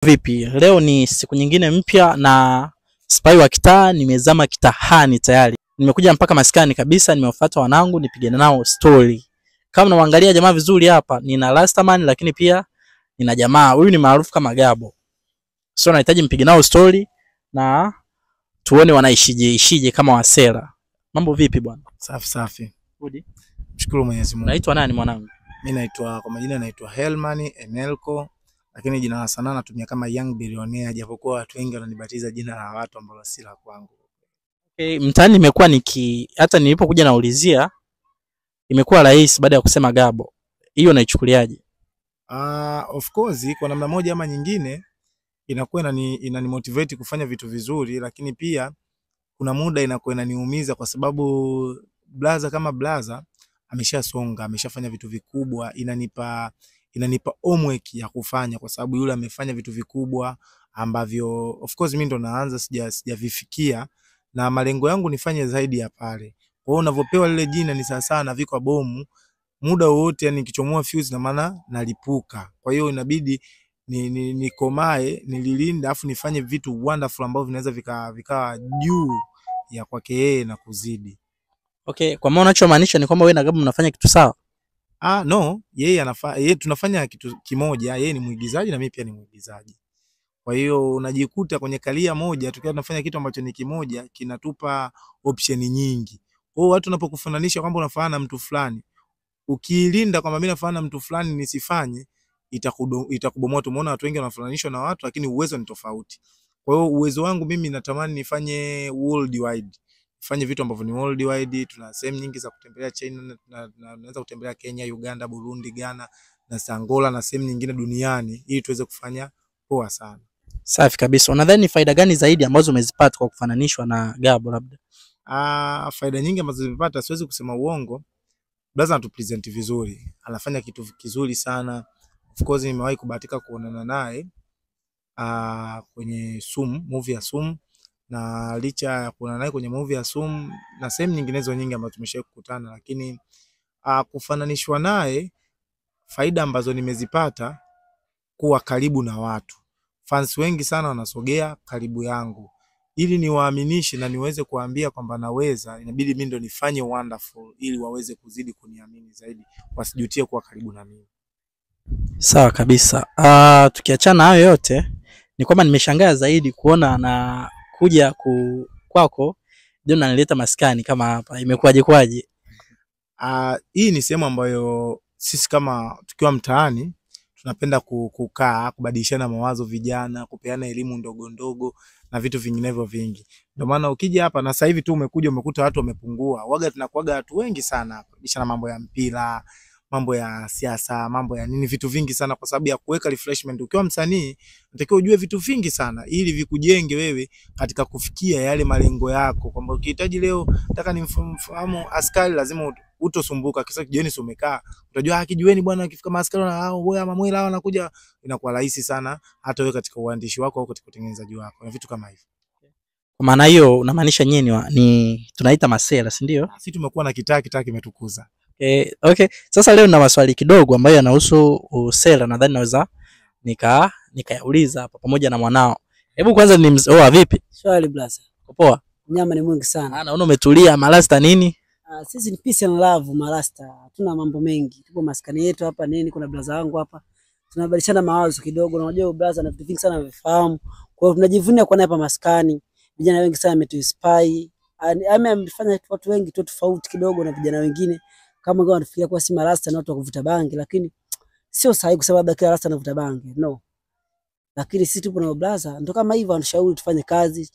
Vipi? Leo ni siku nyingine mpya na Spy wa kitaa nimezama kitahani tayari. Nimekuja mpaka maskani kabisa, nimewafuata wanangu nipigane nao story. Kama unaangalia jamaa vizuri hapa, nina Rastaman lakini pia nina jamaa. Huyu ni maarufu kama Gabo. So nahitaji mpige nao story na tuone wanaishije kama wasela. Mambo vipi bwana? Safi safi. Udi. Mshukuru Mwenyezi Mungu. Unaitwa nani mwanangu? Mimi naitwa kwa majina naitwa Helman Enelko, lakini jina la sanaa natumia kama Young Billionaire, japokuwa watu wengi wananibatiza jina la watu ambalo si la kwangu. Okay, mtaani nimekuwa hata nilipokuja naulizia imekuwa rahisi baada ya kusema Gabo. Hiyo naichukuliaje? Of course kwa namna moja ama nyingine inakuwa inanimotivate kufanya vitu vizuri, lakini pia kuna muda inakuwa inaniumiza kwa sababu blaza kama blaza ameshasonga, ameshafanya vitu vikubwa, inanipa homework ya kufanya kwa sababu yule amefanya vitu vikubwa ambavyo of course mimi ndo naanza sijavifikia, na malengo yangu nifanye zaidi ya pale. Kwa hiyo unavyopewa lile jina ni sawa na vikwa bomu, muda wote yani nikichomoa fuse na maana nalipuka. Kwa hiyo inabidi nikomae, nililinde afu nifanye vitu wonderful ambavyo vinaweza vikawa juu ya kwake yeye na kuzidi. Okay, kwa maana unachomaanisha ni kwamba wewe na Gabo mnafanya kitu sawa? No, yeye tunafanya kitu kimoja, yeye ni muigizaji na mimi pia ni muigizaji. Kwa hiyo unajikuta kwenye kalia moja tukiwa tunafanya kitu ambacho ni kimoja kinatupa option nyingi. Kwa hiyo watu wanapokufananisha kwamba unafanana na mtu fulani, ukiilinda kwamba mimi nafanana na mtu fulani nisifanye, itakubomoa. Tumeona watu wengi wanafananishwa na watu lakini uwezo ni tofauti. Kwa hiyo uwezo wangu mimi natamani nifanye worldwide. Fanye vitu ambavyo ni worldwide. Tuna sehemu nyingi za kutembelea China, na naweza kutembelea Kenya, Uganda, Burundi, Ghana na Angola na sehemu nyingine duniani ili tuweze kufanya poa sana. Safi kabisa. Unadhani faida gani zaidi ambazo umezipata kwa kufananishwa na Gabo labda? Faida nyingi ambazo nimepata, siwezi kusema uongo. Blaza anatupresent vizuri. Anafanya kitu kizuri sana. Of course nimewahi kubahatika kuonana naye kwenye Sumu, movie ya Sumu. Na licha ya kuonana naye kwenye movie ya Sumu na sehemu nyinginezo nyingi ambazo tumeshawahi kukutana, lakini kufananishwa naye, faida ambazo nimezipata, kuwa karibu na watu. Fans wengi sana wanasogea karibu yangu ili niwaaminishe na niweze kuambia kwamba naweza. Inabidi mimi ndo nifanye wonderful ili waweze kuzidi kuniamini zaidi, wasijutie kuwa karibu na mimi. Sawa kabisa. Tukiachana hayo yote, ni kwamba nimeshangaa zaidi kuona na kuja kwako ndio unanileta maskani kama hapa. Imekuwaje kwaje? Hii ni sehemu ambayo sisi kama tukiwa mtaani tunapenda kukaa, kubadilishana mawazo vijana, kupeana elimu ndogo ndogo na vitu vinginevyo vingi. Ndio maana ukija hapa na sasa hivi tu umekuja umekuta watu wamepungua. Waga tunakuaga watu wengi sana hapa. Bishana mambo ya mpira, mambo ya siasa, mambo ya nini, vitu vingi sana kwa sababu ya kuweka refreshment. Ukiwa msanii unatakiwa ujue vitu vingi sana ili vikujenge wewe katika kufikia yale malengo yako. Kwamba ukihitaji leo nataka nimfahamu askari, lazima utosumbuka kisa kijiweni umekaa. Utajua kijiweni bwana akifika maaskari na hao boya mamwela hao wanakuja, inakuwa rahisi sana hata wewe katika uandishi wako au katika utengenezaji wako na vitu kama hivyo. Kwa maana hiyo unamaanisha nyinyi ni tunaita masela, si ndio? Sisi tumekuwa na kitaa kimetukuza. Okay. Sasa leo nina maswali kidogo ambayo yanahusu usela, nadhani naweza nikayauliza hapa pamoja na mwanao. Hebu kwanza vipi? Swali blaza. Poa. Nyama ni mwingi sana. Naona umetulia. Marasta nini? Sisi ni peace and love marasta. Hatuna mambo mengi. Tupo maskani yetu hapa nini, kuna blaza wangu hapa. Tunabadilishana mawazo kidogo. Unajua blaza na vitu vingi sana vifahamu. Kwa hiyo tunajivunia kuwa hapa maskani. Vijana wengi sana ametuinspire. Amefanya watu wengi tofauti kidogo na vijana wengine. Kama ngao wanafikiria kwa si marasta na watu wa kuvuta bangi, lakini sio sahihi kwa sababu kila rasta anavuta bangi. No. Lakini sisi tupo na blaza ndio kama hivyo, anashauri tufanye kazi,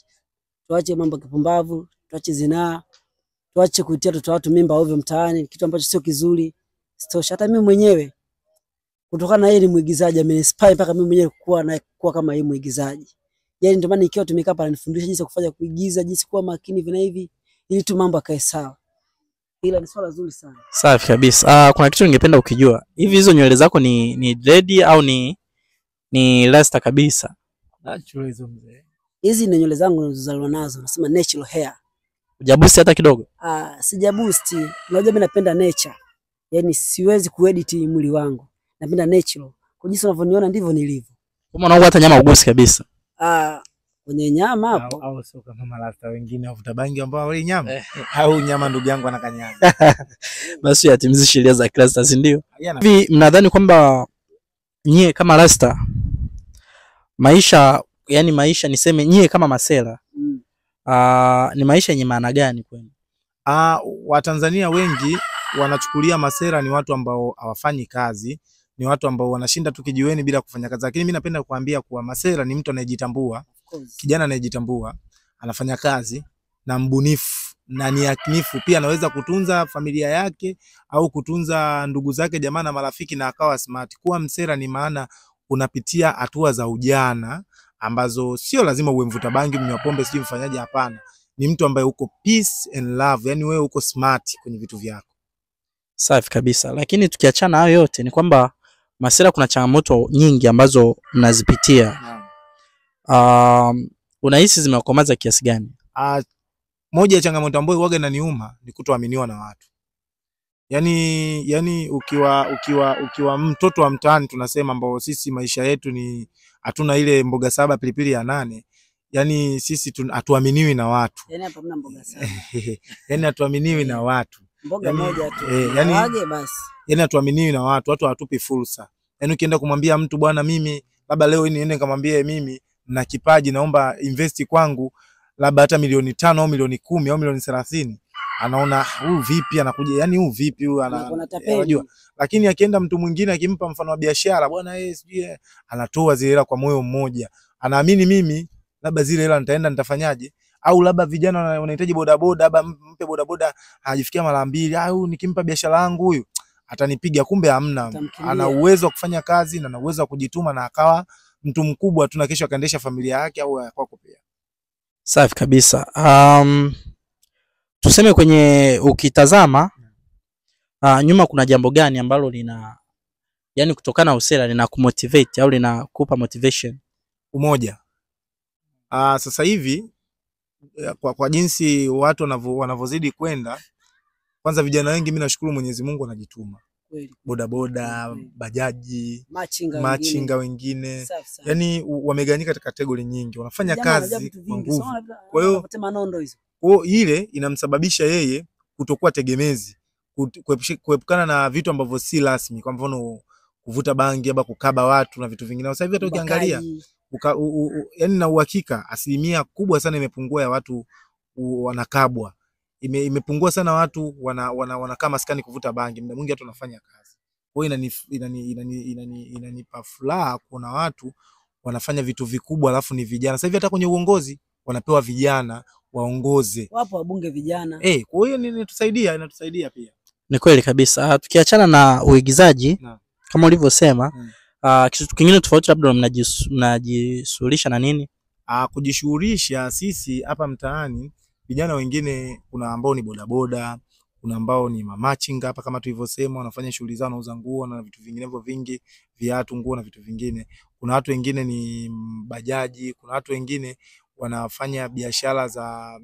tuache mambo kipumbavu, tuache zinaa, tuache kuitia watu mimba ovyo mtaani, kitu ambacho sio kizuri. Sitosha hata mimi mwenyewe kutokana na yeye ni muigizaji, ameninspire mpaka mimi mwenyewe kuwa kama yeye muigizaji. Yaani ndio maana nikiwa tumekaa hapa ananifundisha jinsi ya kufanya kuigiza, jinsi kuwa makini vina hivi ili tu mambo akae sawa. Ila ni swala zuri sana. Safi kabisa. Kuna kitu ningependa ukijua. Hivi hizo nywele zako ni dread au ni rasta kabisa? Natural hizo mzee. Hizi ni nywele zangu nilizozaliwa nazo, nasema natural hair. Hujabusti hata kidogo? Sijabusti. Unajua mimi napenda nature. Yaani siwezi kuedit mwili wangu. Napenda natural. Kwa jinsi unavyoniona ndivyo nilivyo. Kama unaona hata nyama ugusi kabisa. Kwenye nyama hapo au sio kama malasta wengine wavuta bangi ambao wale nyama au nyama ndugu yangu anakanyaga. Basi yatimizi sheria za cluster, si ndio? Hivi mnadhani kwamba nyie kama rasta maisha, yani maisha niseme nyie kama masela ni maisha yenye maana gani kwenu? Watanzania wengi wanachukulia masela ni watu ambao hawafanyi kazi, ni watu ambao wanashinda tu kijiweni bila kufanya kazi. Lakini mimi napenda kuambia kuwa masela ni mtu anayejitambua, kijana anayejitambua, anafanya kazi na mbunifu na ni yakinifu pia, anaweza kutunza familia yake au kutunza ndugu zake, jamaa na marafiki na akawa smart. Kuwa msela ni maana unapitia hatua za ujana ambazo sio lazima uwe mvuta bangi, mnywa pombe, sio mfanyaji, hapana. Ni mtu ambaye uko peace and love, yani wewe uko smart kwenye vitu vyako. Safi kabisa. Lakini tukiachana hayo yote ni kwamba masela kuna changamoto nyingi ambazo mnazipitia. Unahisi zimewakomaza kiasi gani? Moja ya changamoto ambayo huaga inaniuma ni kutoaminiwa na watu. Yani ukiwa mtoto wa mtaani tunasema, ambao sisi maisha yetu ni hatuna ile mboga saba pilipili ya 8. Yani sisi hatuaminiwi na watu. Yani hapa mna mboga saba. Yani hatuaminiwi na watu. Mboga moja tu. Yani basi. Yani hatuaminiwi na watu, watu hawatupi fursa. Yani ukienda kumwambia mtu bwana, mimi labda leo niende nikamwambie mimi na kipaji naomba invest kwangu labda hata milioni 5 au milioni 10 au milioni 30, anaona huyu vipi anakuja, yani huyu vipi huyu unajua. Lakini akienda mtu mwingine akimpa mfano wa biashara, bwana sijui, anatoa zile hela kwa moyo mmoja, anaamini mimi labda zile hela nitaenda nitafanyaje. Au labda vijana wanahitaji bodaboda, labda mpe bodaboda hajifikia mara 2, au nikimpa biashara yangu huyu atanipiga, kumbe hamna. Ana uwezo wa kufanya kazi na ana uwezo wa kujituma na akawa mtu mkubwa tu, na kesho akaendesha familia yake au kwako pia. Safi kabisa. Tuseme kwenye ukitazama nyuma kuna jambo gani ambalo lina, yani kutokana na usela lina kumotivate au lina kupa motivation? Umoja. Sasa hivi kwa jinsi watu wanavozidi kwenda, kwanza vijana wengi mimi nashukuru Mwenyezi Mungu wanajituma. Bodaboda, bajaji, machinga wengine. Yani wamegawanyika katika kategori nyingi, wanafanya kazi kwa nguvu. Kwa hiyo ile inamsababisha yeye kutokuwa tegemezi, kuepukana na vitu ambavyo si rasmi, kwa mfano kuvuta bangi au kukaba watu na vitu vingine. Sasa hivi hata ukiangalia yani na uhakika asilimia kubwa sana imepungua ya watu wanakabwa. Imepungua sana watu wanakaa maskani kuvuta bangi, muda mwingi watu wanafanya kazi. Kwa hiyo inanipa furaha kuona watu wanafanya vitu vikubwa alafu ni vijana. Sasa hivi hata kwenye uongozi wanapewa vijana waongoze. Wapo wabunge vijana. Kwa hiyo inatusaidia pia. Ni kweli kabisa. Tukiachana na uigizaji kama ulivyosema, kitu kingine tofauti labda mnajishughulisha na nini? Kujishughulisha sisi hapa mtaani, vijana wengine kuna ambao ni bodaboda, kuna ambao ni mamachinga hapa kama tulivyosema, wanafanya shughuli zao, wanauza nguo na vitu vinginevyo vingi, viatu, nguo na vitu vingine. Kuna watu wengine ni bajaji, kuna watu wengine wanafanya biashara za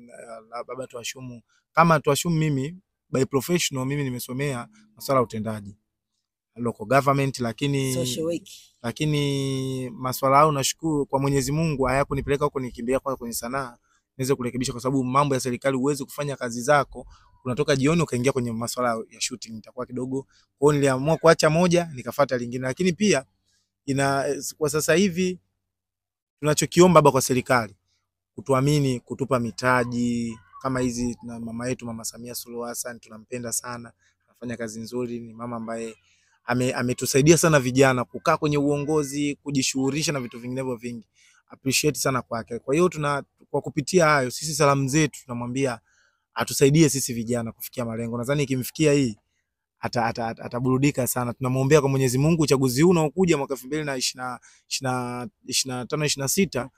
baba tuashumu. Kama tuashumu mimi by professional, mimi nimesomea masuala ya utendaji local government, lakini masuala hayo nashukuru kwa Mwenyezi Mungu hayakunipeleka huko, nikimbia kwenye sanaa niweze kurekebisha, kwa sababu mambo ya serikali uweze kufanya kazi zako, unatoka jioni ukaingia kwenye masuala ya shooting, itakuwa kidogo. Kwa hiyo niliamua kuacha moja nikafuata lingine. Lakini pia kwa sasa hivi tunachokiomba baba kwa serikali kutuamini, kutupa mitaji kama hizi, na mama yetu Mama Samia Suluhu Hassan tunampenda sana, anafanya kazi nzuri, ni mama ambaye ametusaidia sana vijana kukaa kwenye uongozi, kujishughulisha na vitu vinginevyo vingi. Appreciate sana kwake. Kwa hiyo kwa kupitia hayo sisi salamu zetu tunamwambia atusaidie sisi vijana kufikia malengo. Nadhani ikimfikia hii ataburudika sana. Tunamuombea kwa Mwenyezi Mungu uchaguzi huu unaokuja mwaka 2025 26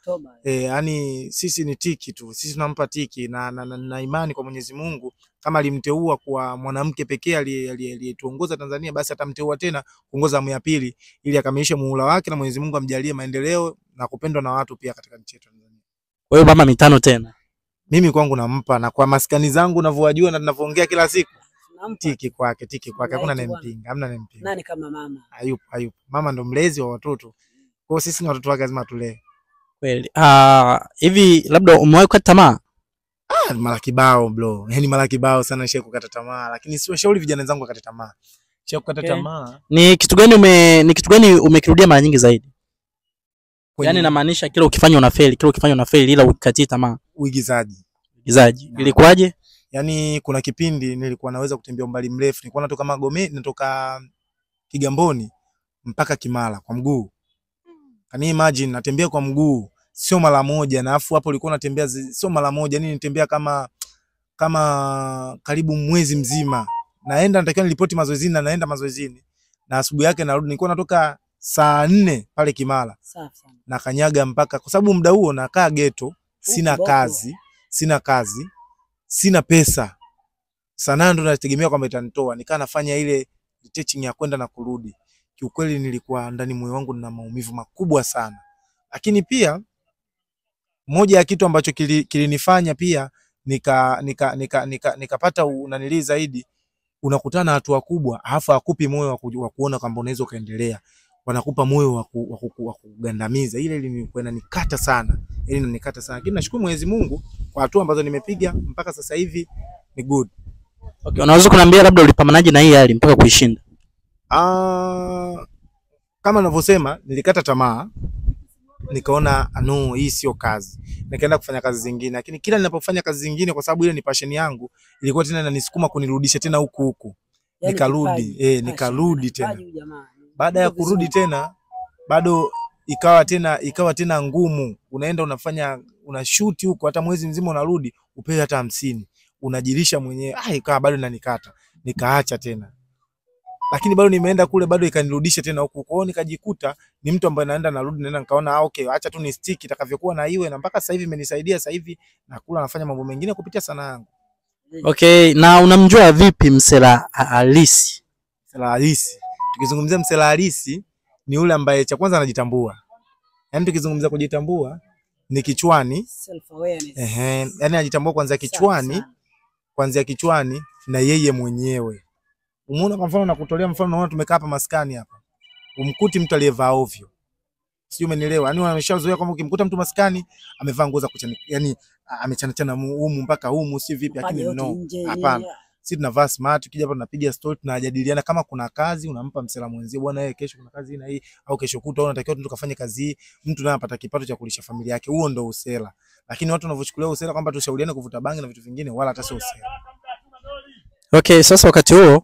yani sisi ni tiki tu, sisi tunampa tiki na imani kwa Mwenyezi Mungu, kama alimteua kwa mwanamke pekee aliyetuongoza Tanzania, basi atamteua tena kuongoza awamu ya pili ili akamilishe muhula wake, na Mwenyezi Mungu amjalie maendeleo na kupendwa na watu pia katika nchi yetu Tanzania. Kwa hiyo mama mitano tena mimi kwangu nampa, na kwa maskani zangu ninavyojua na ninavyoongea kila siku tiki kwake, hakuna anayempinga, hamna anayempinga. Nani kama mama? Hayupo. Mama ndo mlezi wa watoto. Kwa hiyo sisi ni watoto wake, lazima tulee. Kweli. Hivi labda umewahi kukata tamaa? Mara kibao bro. Yaani mara kibao sana nishaye kukata tamaa, lakini sio shauri vijana wenzangu wakate tamaa. Nishaye kukata tamaa. Ni kitu gani umekirudia mara nyingi zaidi? Yaani namaanisha kila ukifanya unafeli, ila ukikatii tamaa. Uigizaji. Ilikuwaje? Yaani kuna kipindi nilikuwa naweza kutembea umbali mrefu. Nilikuwa natoka Magomeni, natoka Kigamboni mpaka Kimara kwa mguu. Can you imagine natembea kwa mguu sio mara moja, na afu hapo nilikuwa natembea sio mara moja, yani nitembea kama karibu mwezi mzima. Naenda natakiwa nilipoti mazoezini na naenda mazoezini. Na asubuhi yake narudi, nilikuwa natoka saa 4 pale Kimara. Safi sana. Na kanyaga mpaka, kwa sababu muda huo nakaa ghetto, sina kazi, sina pesa. Sana ndo nategemea kwamba itanitoa. Nikaa nafanya ile teaching ya kwenda na kurudi. Kiukweli nilikuwa ndani moyo wangu na maumivu makubwa sana. Lakini pia moja ya kitu ambacho kilinifanya pia nikapata unanili zaidi, unakutana na watu wakubwa alafu hakupi moyo wa kuona kwamba unaweza kaendelea. Wanakupa moyo wa kugandamiza. Ile ilinikwenda nikata sana. Lakini nashukuru Mwenyezi Mungu kwa hatua ambazo nimepiga mpaka sasa hivi ni good. Okay, unaweza kuniambia labda ulipambanaje na hii hali mpaka kuishinda? Kama ninavyosema, nilikata tamaa. Nikaona no, hii sio kazi. Nikaenda kufanya kazi zingine, lakini kila ninapofanya kazi zingine, kwa sababu ile ni passion yangu, ilikuwa tena inanisukuma kunirudisha tena huku. Yani nikarudi tena. Baada ya kurudi tena, bado ikawa tena ngumu. Unaenda unashoot huko, hata mwezi mzima unarudi upewe hata 50. Unajilisha mwenyewe. Ikawa bado inanikata. Nikaacha tena. Lakini bado nimeenda kule, bado ikanirudisha tena huko. Kwa hiyo nikajikuta ni mtu ambaye narudi nikaona okay, acha tu ni stick itakavyokuwa na iwe, na mpaka sasa hivi imenisaidia. Sasa hivi nakula, nafanya mambo mengine kupitia sanaa yangu. Okay, na unamjua vipi Msela halisi? Msela halisi. Tukizungumzia Msela halisi ni yule ambaye cha kwanza anajitambua. Yaani tukizungumzia kujitambua ni kichwani, self awareness. Yaani anajitambua kuanzia kichwani na yeye mwenyewe. Umeona, kwa mfano nakutolea mfano, naona tumekaa hapa maskani hapa. Umkuti mtu aliyevaa ovyo. Sio, umenielewa? Yaani wameshazoea kwamba ukimkuta mtu maskani amevaa nguo za kuchana, yani amechana humu mpaka humu, si vipi, lakini no. Hapana. Sisi tunavaa smart, tukija hapa tunapiga story, tunajadiliana kama kuna kazi unampa Msela mwenzie, bwana yeye kesho kuna kazi na hii, au kesho kutwa unatakiwa tukafanye kazi hii, mtu naye apata kipato cha kulisha familia yake. Huo ndio usela. Lakini watu wanavyochukulia usela kwamba tushauriane kuvuta bangi na vitu vingine, wala hata sio usela. Okay, sasa wakati huo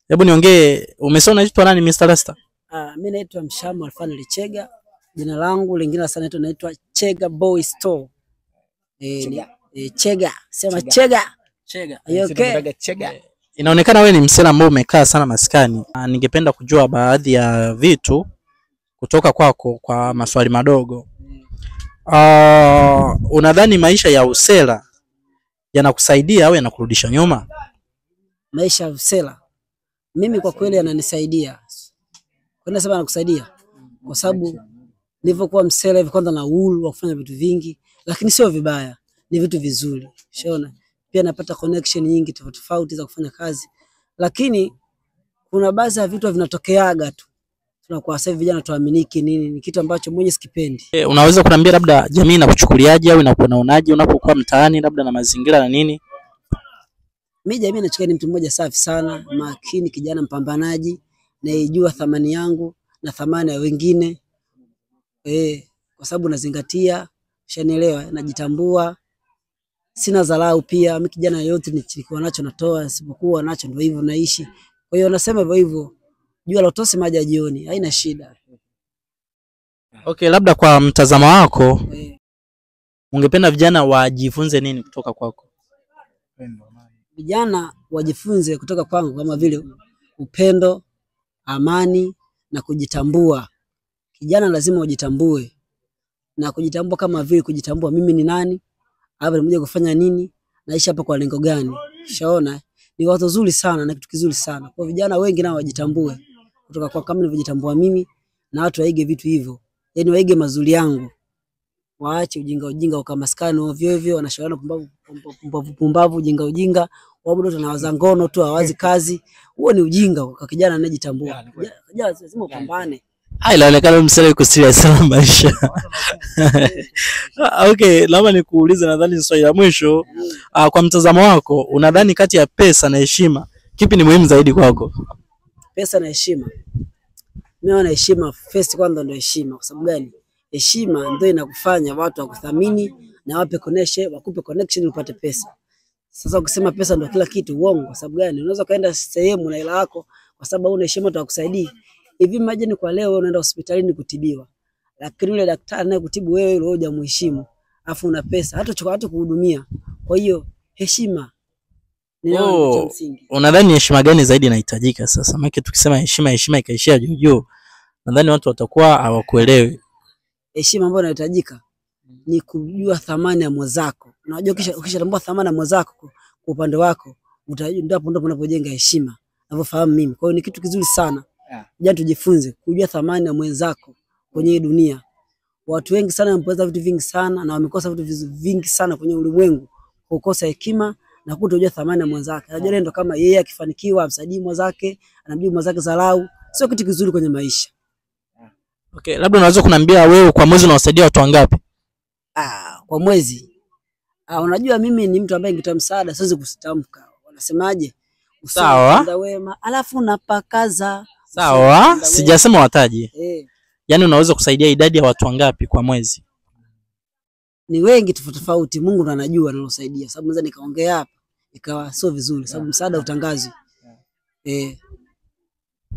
hebu niongee, umesema unaitwa nani Mr. Lester? Mimi naitwa Mshamu Alfani Chega. Jina langu lingine sana naitwa Chega Boy Store. Chega. Sema Chega. Okay. Chega. Inaonekana wewe ni Msela ambaye umekaa sana maskani. Ningependa kujua baadhi ya vitu kutoka kwako kwa maswali madogo. Unadhani maisha ya usela yanakusaidia au yanakurudisha nyuma? Maisha ya usela mimi kwa kweli yananisaidia. Kwa nini sema yanakusaidia? Kwa sababu nilivyokuwa msela hivi, kwanza na uhuru wa kufanya vitu vingi, lakini sio vibaya, ni vitu vizuri. Unaona? Pia napata connection nyingi tofauti za kufanya kazi. Lakini kuna baadhi ya vitu vinatokeaga tu. Tunakuwa sasa vijana tuaminiki nini, ni kitu ambacho mwenye sikipendi. Unaweza kuniambia labda jamii inakuchukuliaje au inakuonaje unapokuwa mtaani labda na mazingira na nini? Mimi jamii inachukulia ni mtu mmoja safi sana, makini, kijana mpambanaji, naijua thamani yangu na thamani ya wengine. Kwa sababu nazingatia, ushanielewa, najitambua, sina dharau pia. Mimi kijana yote nilikuwa nacho natoa, sipokuwa nacho ndio hivyo naishi. Kwa hiyo nasema hivyo, jua lotose maji ya jioni, haina shida. Okay, labda kwa mtazamo wako ungependa vijana wajifunze nini kutoka kwako? Vijana wajifunze kutoka kwangu kama vile upendo, amani na kujitambua. Kijana lazima ujitambue. Na kujitambua kama vile kujitambua mimi ni nani, hapa nimekuja kufanya nini, naishi hapa kwa lengo gani. Shaona ni wazo zuri sana na kitu kizuri sana. Kwa vijana wengi nao wajitambue kutoka kwa kama nilivyojitambua mimi, na watu waige vitu hivyo. Yaani waige mazuri yangu. Waache ujinga ukamaskani ovyo ovyo, wanashauriana pumbavu ujinga. Wao bado tunawaza ngono tu, hawazi kazi. Huo ni ujinga kwa kijana anayejitambua. Kijana lazima upambane. Inaonekana msele yuko serious sana maisha. Okay, naomba nikuulize nadhani swali la mwisho. Kwa mtazamo wako, unadhani kati ya pesa na heshima, kipi ni muhimu zaidi kwako? Pesa na heshima. Mimi naona heshima first, kwanza ndio heshima. Kwa sababu gani? Heshima ndio inakufanya watu wakuthamini na wakupe connection upate pesa. Sasa ukisema pesa ndio kila kitu, uongo. Kwa sababu gani? Unaweza kaenda sehemu na hela yako kwa sababu una heshima utakusaidia. Hivi imagine kwa leo unaenda hospitalini kutibiwa, lakini yule daktari anayekutibu wewe yule hujamheshimu, afu una pesa, hata kuhudumia. Kwa hiyo heshima ni cha msingi. Unadhani heshima gani zaidi inahitajika sasa? Maana tukisema heshima ikaishia juu, nadhani watu watakuwa hawakuelewi. Heshima ambayo inahitajika ni kujua thamani ya mwenzako. Unajua ukishatambua thamani ya mwenzako kwa upande wako, ndio hapo unapojenga heshima. Ninavyofahamu mimi. Kwa hiyo ni kitu kizuri sana. Jana tujifunze kujua thamani ya mwenzako kwenye hii dunia. Watu wengi sana wamepoteza vitu vingi sana na wamekosa vitu vingi sana kwenye ulimwengu kwa kukosa hekima na kutojua thamani ya mwenzake. Anajua ndio kama yeye akifanikiwa amsaidie mwenzake, anamjua mwenzake dharau. Sio kitu kizuri kwenye maisha. Okay, labda unaweza kuniambia wewe kwa mwezi unawasaidia watu wangapi? Kwa mwezi. Unajua mimi ni mtu ambaye nikitoa msaada siwezi kusitamka. Wanasemaje? Sawa. Wema, alafu unapakaza. Sawa, sijasema wataje. Yaani unaweza kusaidia idadi ya watu wangapi kwa mwezi? Ni wengi tofauti, Mungu ndo anajua analosaidia. Sababu naweza nikaongea hapa ikawa sio vizuri sababu msaada utangazwi.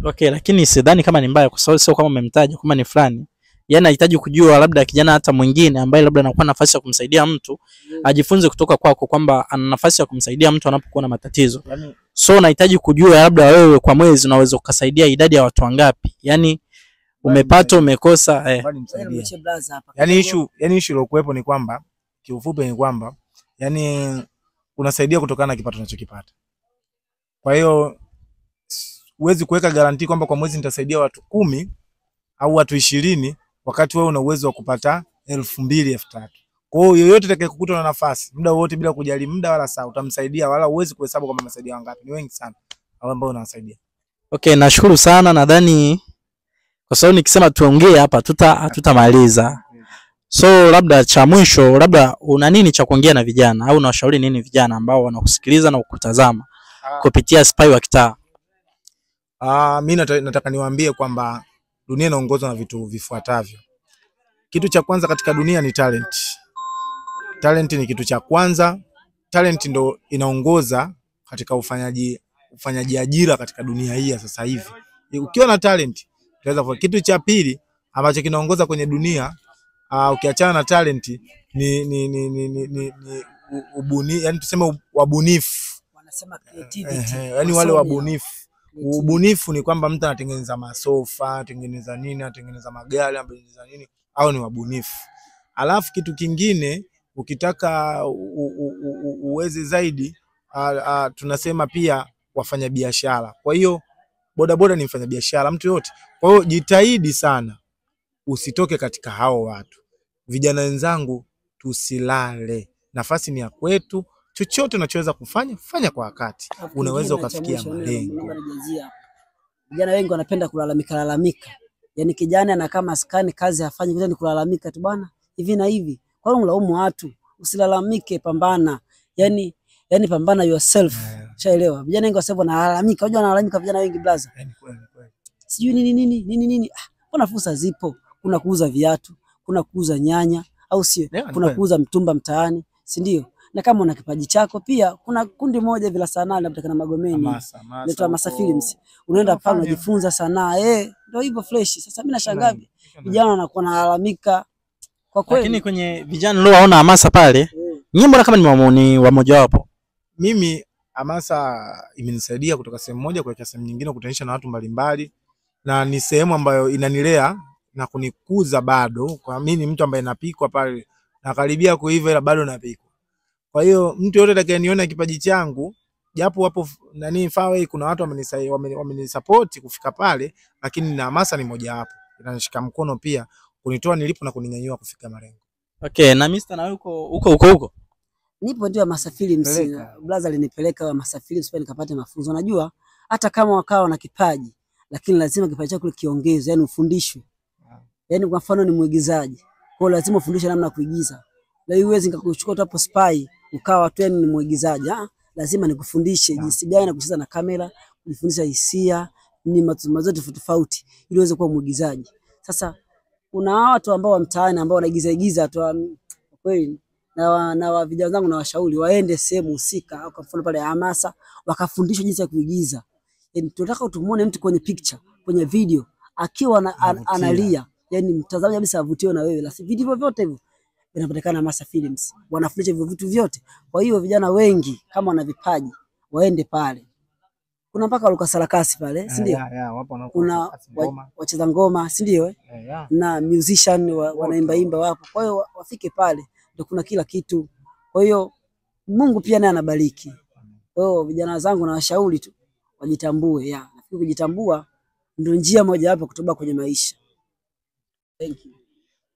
Okay, lakini sidhani kama ni mbaya kwa sababu sio kama umemtaja kama ni fulani. Yaani anahitaji kujua labda kijana hata mwingine ambaye labda anakuwa na nafasi ya kumsaidia mtu, ajifunze kutoka kwako kwamba ana nafasi ya kumsaidia mtu anapokuwa na matatizo. So unahitaji kujua labda wewe kwa mwezi unaweza kusaidia idadi ya watu wangapi? Yaani umepata umekosa Yaani issue iliyokuepo ni kwamba kiufupi ni kwamba yaani unasaidia kutokana na kipato unachokipata. Kwa hiyo huwezi kuweka guarantee kwamba kwa mwezi nitasaidia watu 10 au watu 20 wakati wewe una uwezo wa kupata 2,000 3,000. Kwa hiyo yoyote atakayekukuta na nafasi muda wote bila kujali muda wala saa utamsaidia, wala huwezi kuhesabu kama unasaidia wangapi. Ni wengi sana ambao unawasaidia. Okay, nashukuru sana. Nadhani kwa sababu nikisema tuongee hapa tutamaliza. So labda cha mwisho, labda una nini cha kuongea na vijana au unawashauri nini vijana ambao wanakusikiliza na kukutazama kupitia Spy wa Kitaa? Mimi nataka niwaambie kwamba dunia inaongozwa na vitu vifuatavyo. Kitu cha kwanza katika dunia ni talent. Talent ni kitu cha kwanza. Talent ndo inaongoza katika ufanyaji ajira katika dunia hii ya sasa hivi. Ukiwa na talent utaweza kufanya. Kitu cha pili ambacho kinaongoza kwenye dunia ukiachana na talent ni yani tuseme wabunifu. Wanasema creativity. Yani wale wabunifu. Ubunifu ni kwamba mtu anatengeneza masofa, anatengeneza nini, anatengeneza magari, anatengeneza nini, au ni wabunifu. Alafu kitu kingine ukitaka uweze zaidi tunasema pia wafanya biashara. Kwa hiyo bodaboda ni mfanya biashara mtu yote. Kwa hiyo jitahidi sana usitoke katika hao watu. Vijana wenzangu tusilale. Nafasi ni ya kwetu. Chochote unachoweza kufanya, fanya kwa wakati. Unaweza ukafikia malengo. Vijana wengi wanapenda kulalamika. Yaani kijana anakaa maskani kazi afanye kile ni kulalamika tu bwana. Hivi na hivi. Kwa nini unalaumu watu? Usilalamike, pambana. Yaani pambana yourself. Ushaelewa? Vijana wengi wasema wanalalamika. Unajua wanalalamika vijana wengi blaza. Sijui nini. Kuna fursa zipo. Kuna kuuza viatu, kuna kuuza nyanya au sio? Kuna kuuza mtumba mtaani, si ndio? Na kama una kipaji chako pia kuna kundi moja vila sanaa labda kana Magomeni. Inaitwa Hamasa Films. Unaenda pale unajifunza sanaa. Ndio hivyo fresh. Sasa mimi nashangaa vijana wanakuwa wanalalamika. Kwa kweli. Lakini kwenye vijana leo waona hamasa pale. Nyinyi mbona kama ni wa moja wapo? Mimi hamasa imenisaidia kutoka sehemu moja kuelekea sehemu nyingine, kutanisha na watu mbalimbali, na ni sehemu ambayo inanilea na kunikuza bado. Kwa mimi ni mtu ambaye napikwa pale, nakaribia kuiva ila bado napikwa. Kwa hiyo mtu yote atakayeniona kipaji changu, japo hapo Faraway kuna watu wamenisupport kufika pale, lakini na hamasa ni moja hapo. Inanishika mkono pia kunitoa nilipo na kuninyanyua kufika malengo. Okay, na Mr. na wewe uko? Nipo ndio Hamasa Films. Blaza alinipeleka Hamasa Films pale nikapata mafunzo. Unajua hata kama wakawa na kipaji, lakini lazima kipaji chako kiongezwe, yani ufundishwe. Yaani kwa mfano ni mwigizaji. Kwa hiyo lazima ufundishe namna ya kuigiza. Leo huwezi nikakuchukua tu hapo spy ukawa tu ni mwigizaji. Lazima nikufundishe jinsi gani na kucheza na kamera, kufundisha hisia, ni mazoezi tofauti ili uweze kuwa mwigizaji. Sasa kuna watu ambao wa mtaani ambao wanaigiza tu kweli, na vijana zangu na washauri waende sehemu husika, kwa mfano pale Hamasa, wakafundishwa jinsi ya kuigiza. Yaani tunataka utumuone mtu kwenye picture, kwenye video akiwa analia, yaani mtazamaji kabisa avutiwe na wewe. Lakini video vyote hivyo vinapatikana Hamasa Films, wanafundisha hivyo vitu vyote. Kwa hiyo vijana wengi kama wana vipaji waende pale. Kuna mpaka Luka Sarakasi pale, si ndio? Kuna wacheza ngoma, si ndio? Na musician wanaimba wapo. Kwa hiyo wafike pale, ndio kuna kila kitu. Kwa hiyo Mungu pia naye anabariki. Kwa hiyo vijana zangu na washauri tu wajitambue. Nafikiri kujitambua ndio njia moja hapo kutoka kwenye maisha. Thank you.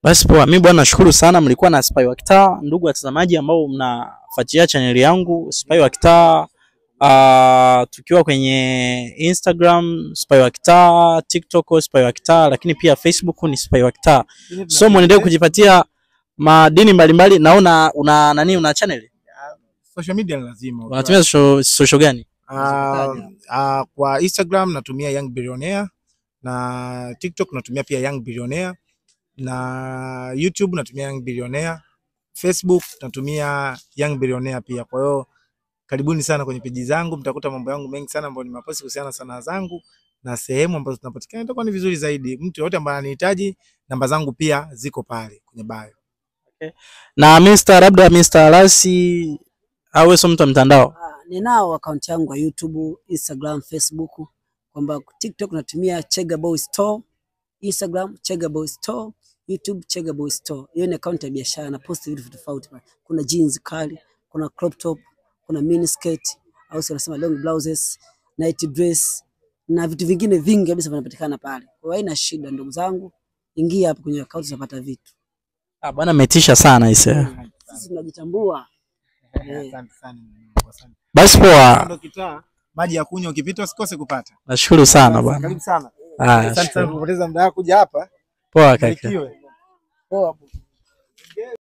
Basi poa, mimi bwana nashukuru sana. Mlikuwa na Spy wa Kitaa, ndugu watazamaji ambao mnafuatilia channel yangu Spy wa Kitaa. Tukiwa kwenye Instagram Spy wa Kitaa, TikTok Spy wa Kitaa, lakini pia Facebook ni Spy wa Kitaa. So muendelee kujipatia madini mbalimbali. Naona una channel? Social media lazima. Unatumia social gani? Kwa Instagram natumia Young Billionaire, na TikTok natumia pia Young Billionaire, na YouTube natumia Young Billionaire, Facebook natumia Young Billionaire pia. Kwa hiyo karibuni sana kwenye peji zangu, mtakuta mambo yangu mengi sana ambayo nimeposti kuhusiana na sanaa zangu na sehemu ambazo tunapatikana. Itakuwa ni vizuri zaidi. Mtu yote ambaye anahitaji, namba zangu pia ziko pale kwenye bio. Okay. Na Mr. Rasi au sio mtu mtandao? Ninao account yangu ya YouTube, Instagram, Facebook, kwamba TikTok natumia Chega Boy Store, Instagram Chega Boy Store, YouTube Chega Boy Store. Hiyo ni account ya biashara na post vitu tofauti. Kuna jeans kali, kuna crop top, kuna mini skirt au sio nasema long blouses, night dress na vitu vingine vingi kabisa vinapatikana pale. Kwa hiyo haina shida ndugu zangu, ingia hapo kwenye account utapata vitu. Bwana umetisha sana hisi. Sisi tunajitambua. Asante sana. Basi poa. Ndio Kitaa, maji ya kunywa ukipita usikose kupata. Nashukuru sana bwana. Karibu sana. Asante sana kupoteza muda wako kuja hapa. Poa kaka. Poa.